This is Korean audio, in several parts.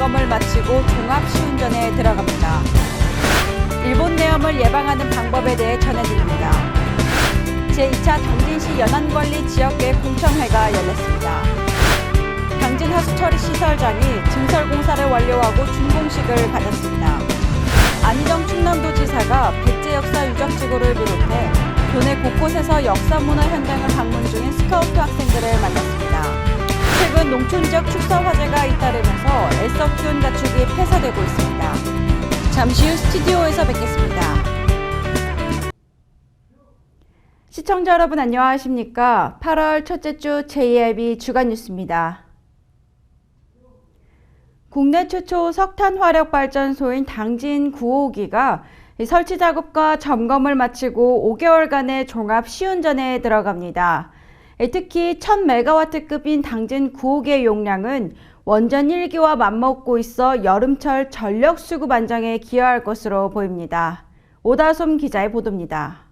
점검을 마치고 종합 시운전에 들어갑니다. 일본 내염을 예방하는 방법에 대해 전해드립니다. 제2차 당진시 연안관리 지역계 공청회가 열렸습니다. 당진 하수처리 시설장이 증설 공사를 완료하고 준공식을 가졌습니다. 안희정 충남도지사가 백제 역사 유적지구를 비롯해 도내 곳곳에서 역사 문화 현장을 방문 중인 스카우트 학생들을 만났습니다. 최근 농촌 지역 축사 화재가 잇따르면서 애써 기온 갖추기 폐사되고 있습니다. 잠시 후 스튜디오에서 뵙겠습니다. 시청자 여러분 안녕하십니까? 8월 첫째 주 제2IB 주간 뉴스입니다. 국내 최초 석탄 화력 발전소인 당진 9호기가 설치 작업과 점검을 마치고 5개월간의 종합 시운전에 들어갑니다. 특히 1000메가와트급인 당진 9호기의 용량은 원전 1기와 맞먹고 있어 여름철 전력 수급 안정에 기여할 것으로 보입니다. 오다솜 기자의 보도입니다.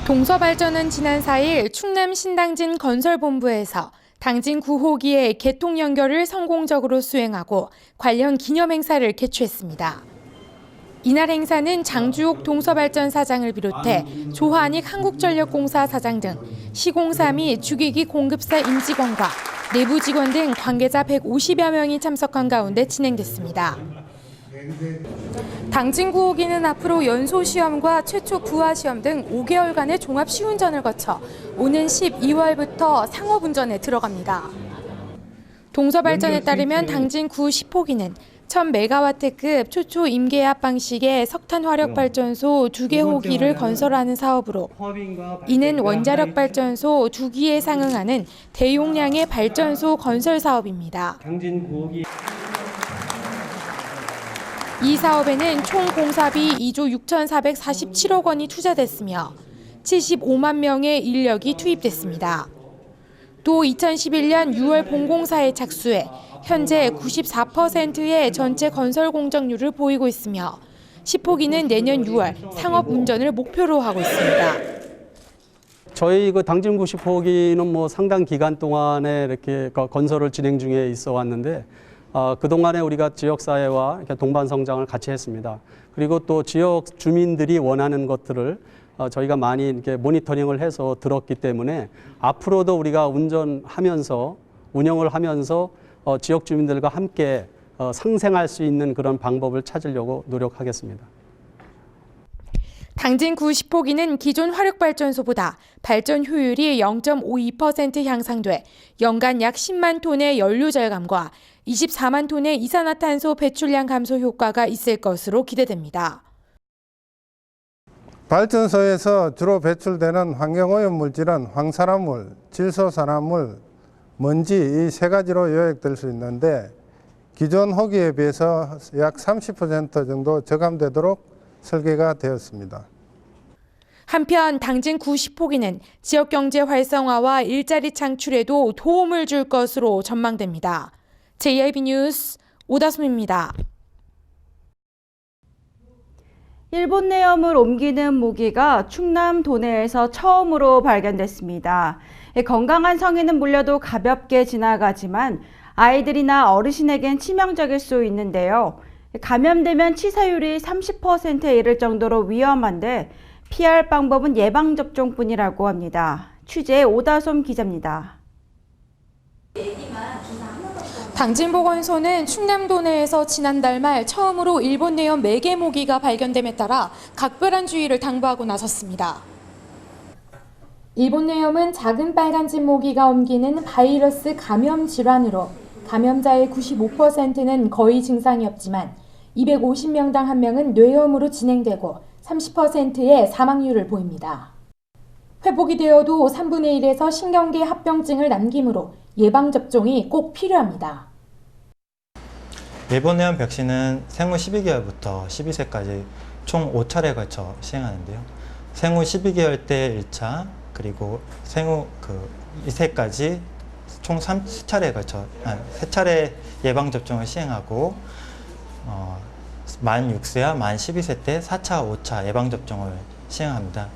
동서발전은 지난 4일 충남 신당진 건설본부에서 당진 9호기의 개통 연결을 성공적으로 수행하고 관련 기념 행사를 개최했습니다. 이날 행사는 장주옥 동서발전 사장을 비롯해 조한익 한국전력공사 사장 등 시공사 및 주기기 공급사 임직원과 내부 직원 등 관계자 150여 명이 참석한 가운데 진행됐습니다. 당진 9호기는 앞으로 연소 시험과 최초 부하 시험 등 5개월간의 종합 시운전을 거쳐 오는 12월부터 상업운전에 들어갑니다. 동서발전에 따르면 당진 9 10호기는 1000메가와트급 초초 임계압 방식의 석탄 화력 발전소 2개 호기를 건설하는 사업으로 이는 원자력 발전소 2기에 상응하는 대용량의 발전소 건설 사업입니다. 이 사업에는 총 공사비 2조 6,447억 원이 투자됐으며 75만 명의 인력이 투입됐습니다. 또 2011년 6월 본공사에 착수해 현재 94%의 전체 건설 공정률을 보이고 있으며 10호기는 내년 6월 상업 운전을 목표로 하고 있습니다. 저희 당진 90호기는 상당 기간 동안에 이렇게 건설을 진행 중에 있어 왔는데 그동안에 우리가 지역사회와 동반 성장을 같이 했습니다. 그리고 또 지역 주민들이 원하는 것들을 저희가 많이 이렇게 모니터링을 해서 들었기 때문에 앞으로도 우리가 운전하면서 운영을 하면서 지역 주민들과 함께 상생할 수 있는 그런 방법을 찾으려고 노력하겠습니다. 당진 9 10호기는 기존 화력발전소보다 발전 효율이 0.52% 향상돼 연간 약 10만 톤의 연료 절감과 24만 톤의 이산화탄소 배출량 감소 효과가 있을 것으로 기대됩니다. 발전소에서 주로 배출되는 환경오염 물질은 황산화물, 질소산화물, 먼지 이 세 가지로 요약될 수 있는데 기존 호기에 비해서 약 30% 정도 저감되도록 설계가 되었습니다. 한편 당진 9 10호기는 지역경제 활성화와 일자리 창출에도 도움을 줄 것으로 전망됩니다. 제2IB 뉴스 오다솜입니다. 일본 내염을 옮기는 모기가 충남 도내에서 처음으로 발견됐습니다. 건강한 성인은 물려도 가볍게 지나가지만 아이들이나 어르신에겐 치명적일 수 있는데요. 감염되면 치사율이 30%에 이를 정도로 위험한데 피할 방법은 예방접종뿐이라고 합니다. 취재 오다솜 기자입니다. 당진보건소는 충남도 내에서 지난달 말 처음으로 일본 내염 매개 모기가 발견됨에 따라 각별한 주의를 당부하고 나섰습니다. 일본 내염은 작은 빨간집 모기가 옮기는 바이러스 감염 질환으로 감염자의 95%는 거의 증상이 없지만 250명당 1명은 뇌염으로 진행되고 30%의 사망률을 보입니다. 회복이 되어도 3분의 1에서 신경계 합병증을 남기므로 예방접종이 꼭 필요합니다. 일본 내염 백신은 생후 12개월부터 12세까지 총 5차례에 걸쳐 시행하는데요. 생후 12개월 때 1차, 그리고 생후 2세까지 총 3차례에 걸쳐 3차례 예방접종을 시행하고 만 6세와 만 12세 때 4차, 5차 예방접종을 시행합니다.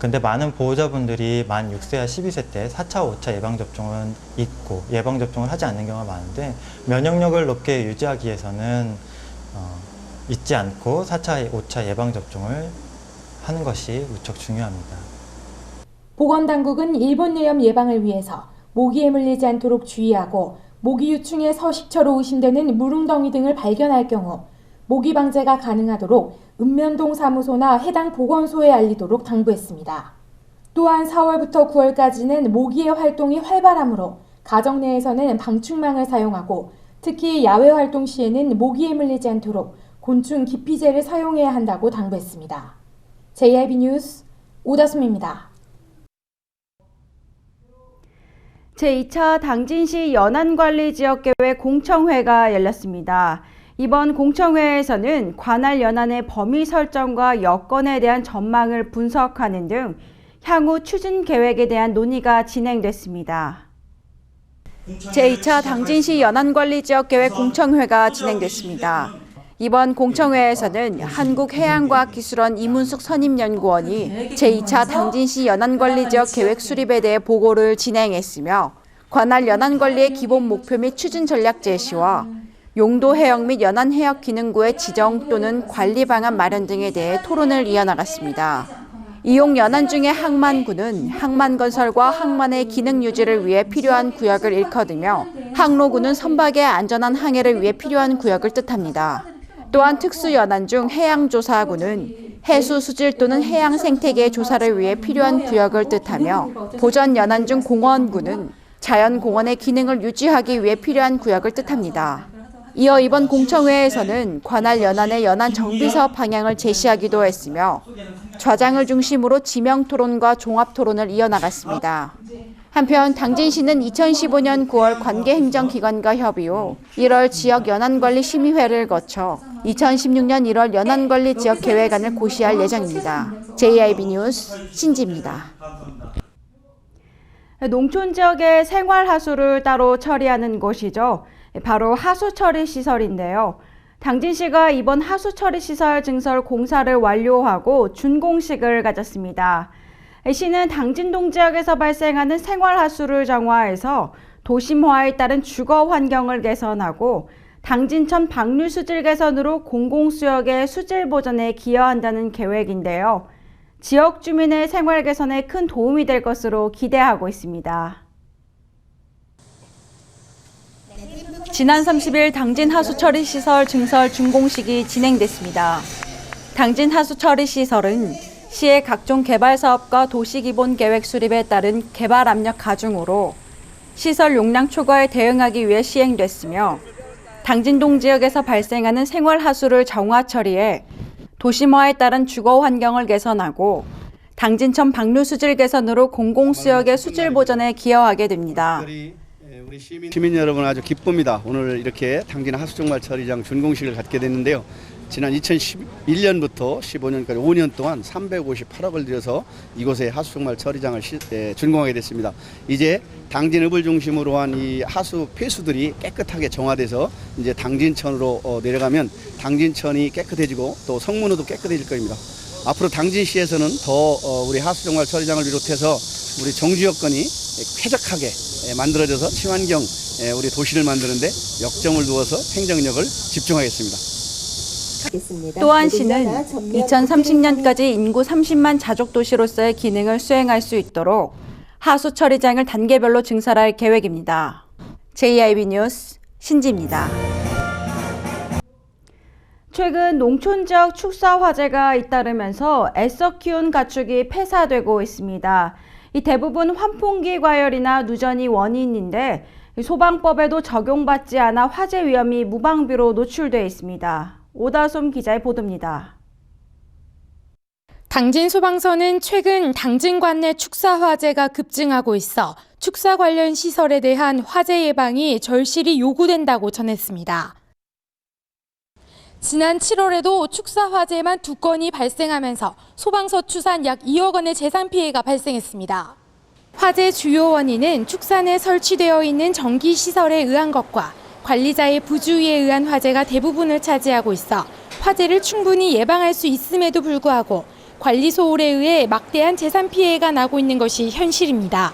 근데 많은 보호자분들이 만 6세와 12세 때 4차, 5차 예방접종은 있고 예방접종을 하지 않는 경우가 많은데 면역력을 높게 유지하기 위해서는 잊지 않고 4차, 5차 예방접종을 하는 것이 무척 중요합니다. 보건당국은 일본뇌염 예방을 위해서 모기에 물리지 않도록 주의하고 모기 유충의 서식처로 의심되는 물웅덩이 등을 발견할 경우 모기 방제가 가능하도록 읍면동 사무소나 해당 보건소에 알리도록 당부했습니다. 또한 4월부터 9월까지는 모기의 활동이 활발하므로 가정 내에서는 방충망을 사용하고 특히 야외 활동 시에는 모기에 물리지 않도록 곤충 기피제를 사용해야 한다고 당부했습니다. JIB 뉴스 오다솜입니다. 제2차 당진시 연안관리지역계획 공청회가 열렸습니다. 이번 공청회에서는 관할 연안의 범위 설정과 여건에 대한 전망을 분석하는 등 향후 추진 계획에 대한 논의가 진행됐습니다. 제2차 당진시 연안관리지역계획 공청회가 진행됐습니다. 이번 공청회에서는 한국해양과학기술원 이문숙 선임연구원이 제2차 당진시 연안관리지역 계획 수립에 대해 보고를 진행했으며 관할 연안관리의 기본 목표 및 추진 전략 제시와 용도 해역 및 연안 해역 기능구의 지정 또는 관리 방안 마련 등에 대해 토론을 이어나갔습니다. 이용 연안 중의 항만구는 항만 건설과 항만의 기능 유지를 위해 필요한 구역을 일컫으며 항로구는 선박의 안전한 항해를 위해 필요한 구역을 뜻합니다. 또한 특수 연안 중 해양조사구는 해수 수질 또는 해양 생태계 조사를 위해 필요한 구역을 뜻하며 보전 연안 중 공원구는 자연공원의 기능을 유지하기 위해 필요한 구역을 뜻합니다. 이어 이번 공청회에서는 관할 연안의 연안 정비사업 방향을 제시하기도 했으며 좌장을 중심으로 지명 토론과 종합 토론을 이어나갔습니다. 한편 당진시는 2015년 9월 관계행정기관과 협의 후 1월 지역 연안관리심의회를 거쳐 2016년 1월 연안관리지역계획안을 고시할 예정입니다. JIB 뉴스 신지입니다. 농촌 지역의 생활하수를 따로 처리하는 곳이죠. 바로 하수처리시설인데요. 당진시가 이번 하수처리시설 증설 공사를 완료하고 준공식을 가졌습니다. 시는 당진동 지역에서 발생하는 생활하수를 정화해서 도심화에 따른 주거 환경을 개선하고 당진천 방류 수질 개선으로 공공수역의 수질 보전에 기여한다는 계획인데요. 지역 주민의 생활 개선에 큰 도움이 될 것으로 기대하고 있습니다. 지난 30일 당진 하수처리시설 증설 준공식이 진행됐습니다. 당진 하수처리시설은 시의 각종 개발 사업과 도시기본계획 수립에 따른 개발 압력 가중으로 시설 용량 초과에 대응하기 위해 시행됐으며 당진동 지역에서 발생하는 생활하수를 정화 처리해 도심화에 따른 주거 환경을 개선하고 당진천 방류 수질 개선으로 공공수역의 수질 보전에 기여하게 됩니다. 우리 시민 여러분 아주 기쁩니다. 오늘 이렇게 당진 하수종말 처리장 준공식을 갖게 됐는데요. 지난 2011년부터 15년까지 5년 동안 358억을 들여서 이곳에 하수종말 처리장을 준공하게 됐습니다. 이제 당진읍을 중심으로 한 이 하수 폐수들이 깨끗하게 정화돼서 이제 당진천으로 내려가면 당진천이 깨끗해지고 또 성문호도 깨끗해질 겁니다. 앞으로 당진시에서는 더 우리 하수종말 처리장을 비롯해서 우리 정주 여건이 쾌적하게 만들어져서 친환경 우리 도시를 만드는데 역점을 두어서 행정력을 집중하겠습니다. 또한 시는 2030년까지 인구 30만 자족 도시로서의 기능을 수행할 수 있도록 하수 처리장을 단계별로 증설할 계획입니다. JIB 뉴스 신지입니다. 최근 농촌 지역 축사 화재가 잇따르면서 애써 키운 가축이 폐사되고 있습니다. 이 대부분 환풍기 과열이나 누전이 원인인데 소방법에도 적용받지 않아 화재 위험이 무방비로 노출돼 있습니다. 오다솜 기자의 보도입니다. 당진 소방서는 최근 당진 관내 축사 화재가 급증하고 있어 축사 관련 시설에 대한 화재 예방이 절실히 요구된다고 전했습니다. 지난 7월에도 축사 화재만 2건이 발생하면서 소방서 추산 약 2억 원의 재산 피해가 발생했습니다. 화재 주요 원인은 축사 내 설치되어 있는 전기 시설에 의한 것과 관리자의 부주의에 의한 화재가 대부분을 차지하고 있어 화재를 충분히 예방할 수 있음에도 불구하고 관리 소홀에 의해 막대한 재산 피해가 나고 있는 것이 현실입니다.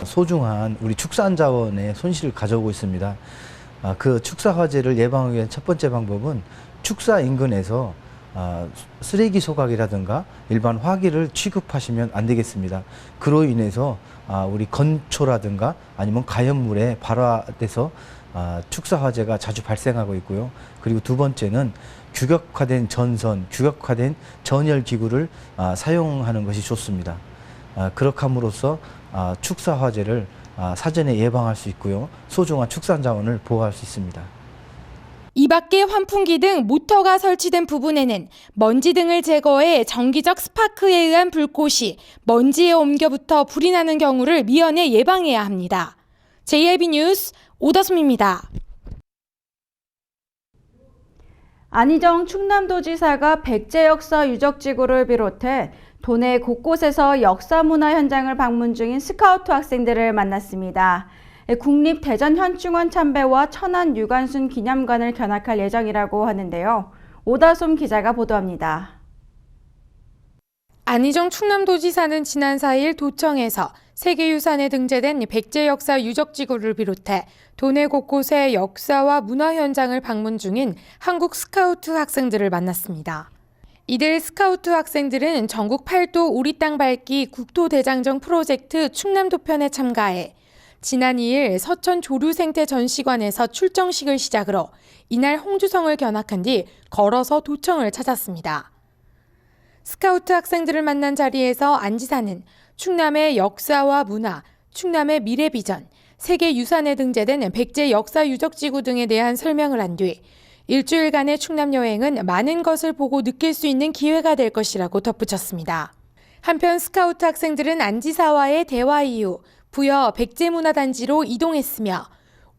소중한 우리 축산자원의 손실을 가져오고 있습니다. 그 축사 화재를 예방하기 위한 첫 번째 방법은 축사 인근에서 쓰레기 소각이라든가 일반 화기를 취급하시면 안 되겠습니다. 그로 인해서 우리 건초라든가 아니면 가연물에 발화돼서 축사 화재가 자주 발생하고 있고요. 그리고 두 번째는 규격화된 전선, 규격화된 전열 기구를 사용하는 것이 좋습니다. 그렇게 함으로써 축사 화재를 사전에 예방할 수 있고요. 소중한 축산 자원을 보호할 수 있습니다. 이 밖에 환풍기 등 모터가 설치된 부분에는 먼지 등을 제거해 정기적 스파크에 의한 불꽃이 먼지에 옮겨붙어 불이 나는 경우를 미연에 예방해야 합니다. JIB 뉴스 오다솜입니다. 안희정 충남도지사가 백제 역사 유적지구를 비롯해 도내 곳곳에서 역사문화 현장을 방문 중인 스카우트 학생들을 만났습니다. 국립대전현충원 참배와 천안 유관순 기념관을 견학할 예정이라고 하는데요. 오다솜 기자가 보도합니다. 안희정 충남도지사는 지난 4일 도청에서 세계유산에 등재된 백제 역사 유적지구를 비롯해 도내 곳곳의 역사와 문화 현장을 방문 중인 한국 스카우트 학생들을 만났습니다. 이들 스카우트 학생들은 전국 8도 우리 땅 밝기 국토대장정 프로젝트 충남도편에 참가해 지난 2일 서천 조류생태 전시관에서 출정식을 시작으로 이날 홍주성을 견학한 뒤 걸어서 도청을 찾았습니다. 스카우트 학생들을 만난 자리에서 안 지사는 충남의 역사와 문화, 충남의 미래 비전, 세계유산에 등재된 백제 역사 유적지구 등에 대한 설명을 한 뒤 일주일간의 충남 여행은 많은 것을 보고 느낄 수 있는 기회가 될 것이라고 덧붙였습니다. 한편 스카우트 학생들은 안 지사와의 대화 이후 부여 백제문화단지로 이동했으며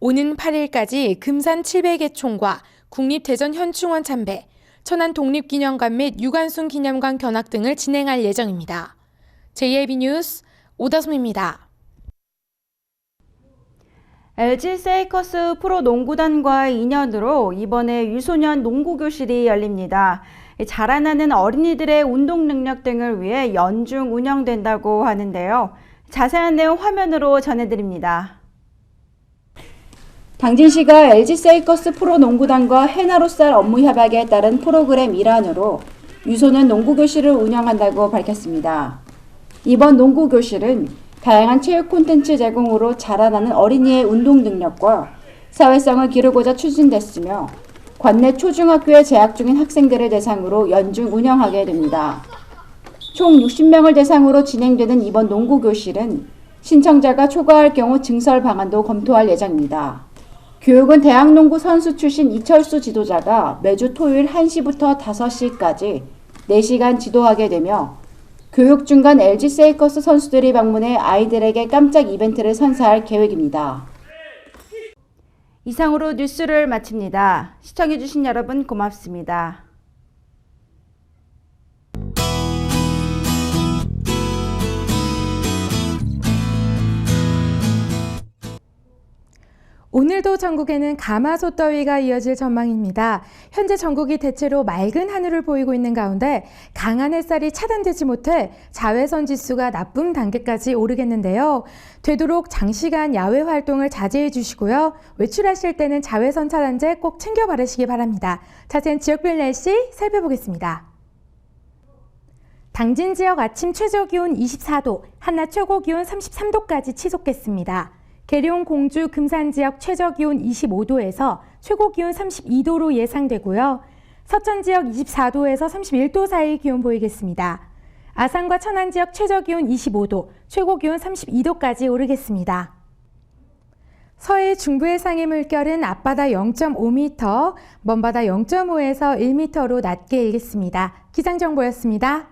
오는 8일까지 금산 700개총과 국립대전현충원 참배, 천안 독립기념관 및 유관순 기념관 견학 등을 진행할 예정입니다. JIB 뉴스 오다솜입니다. LG 세이커스 프로농구단과의 인연으로 이번에 유소년 농구교실이 열립니다. 자라나는 어린이들의 운동 능력 등을 위해 연중 운영된다고 하는데요. 자세한 내용 화면으로 전해드립니다. 당진시가 LG 세이커스 프로농구단과 해나로살 업무 협약에 따른 프로그램 일환으로 유소년 농구교실을 운영한다고 밝혔습니다. 이번 농구교실은 다양한 체육 콘텐츠 제공으로 자라나는 어린이의 운동 능력과 사회성을 기르고자 추진됐으며 관내 초중학교에 재학 중인 학생들을 대상으로 연중 운영하게 됩니다. 총 60명을 대상으로 진행되는 이번 농구교실은 신청자가 초과할 경우 증설 방안도 검토할 예정입니다. 교육은 대학농구 선수 출신 이철수 지도자가 매주 토요일 1시부터 5시까지 4시간 지도하게 되며 교육 중간 LG 세이커스 선수들이 방문해 아이들에게 깜짝 이벤트를 선사할 계획입니다. 이상으로 뉴스를 마칩니다. 시청해주신 여러분 고맙습니다. 오늘도 전국에는 가마솥 더위가 이어질 전망입니다. 현재 전국이 대체로 맑은 하늘을 보이고 있는 가운데 강한 햇살이 차단되지 못해 자외선 지수가 나쁨 단계까지 오르겠는데요. 되도록 장시간 야외 활동을 자제해 주시고요. 외출하실 때는 자외선 차단제 꼭 챙겨 바르시기 바랍니다. 자세한 지역별 날씨 살펴보겠습니다. 당진 지역 아침 최저 기온 24도, 한낮 최고 기온 33도까지 치솟겠습니다. 계룡, 공주, 금산 지역 최저 기온 25도에서 최고 기온 32도로 예상되고요. 서천 지역 24도에서 31도 사이 기온 보이겠습니다. 아산과 천안 지역 최저 기온 25도, 최고 기온 32도까지 오르겠습니다. 서해 중부 해상의 물결은 앞바다 0.5m, 먼바다 0.5에서 1m로 낮게 일겠습니다. 기상정보였습니다.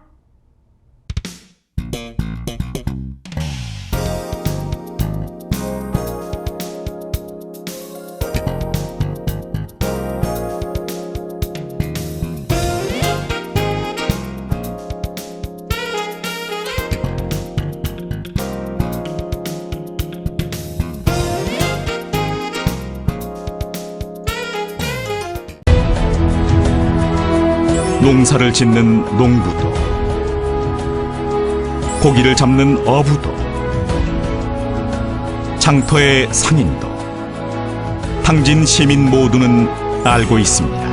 농사를 짓는 농부도, 고기를 잡는 어부도, 장터의 상인도, 당진 시민 모두는 알고 있습니다.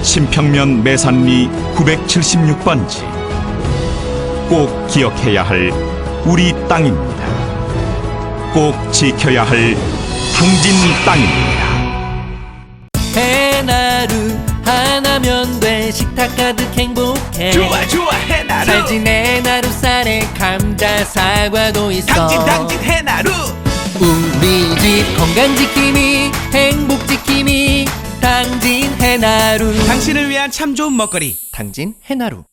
신평면 매산리 976번지, 꼭 기억해야 할 우리 땅입니다. 꼭 지켜야 할 당진 땅입니다. 해나루 하나면 돼. 식탁 가득 행복해. 좋아 좋아 해나루. 살진 해나루 쌀에 감자 사과도 있어. 당진 해나루. 우리 집 건강 지킴이 행복 지킴이 당진 해나루. 당신을 위한 참 좋은 먹거리 당진 해나루.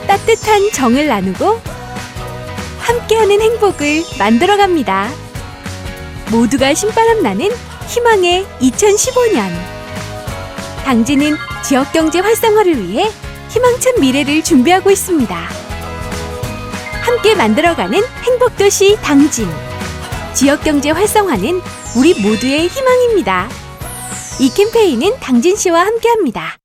따뜻한 정을 나누고 함께하는 행복을 만들어갑니다. 모두가 신바람 나는 희망의 2015년. 당진은 지역경제 활성화를 위해 희망찬 미래를 준비하고 있습니다. 함께 만들어가는 행복도시 당진. 지역경제 활성화는 우리 모두의 희망입니다. 이 캠페인은 당진시와 함께합니다.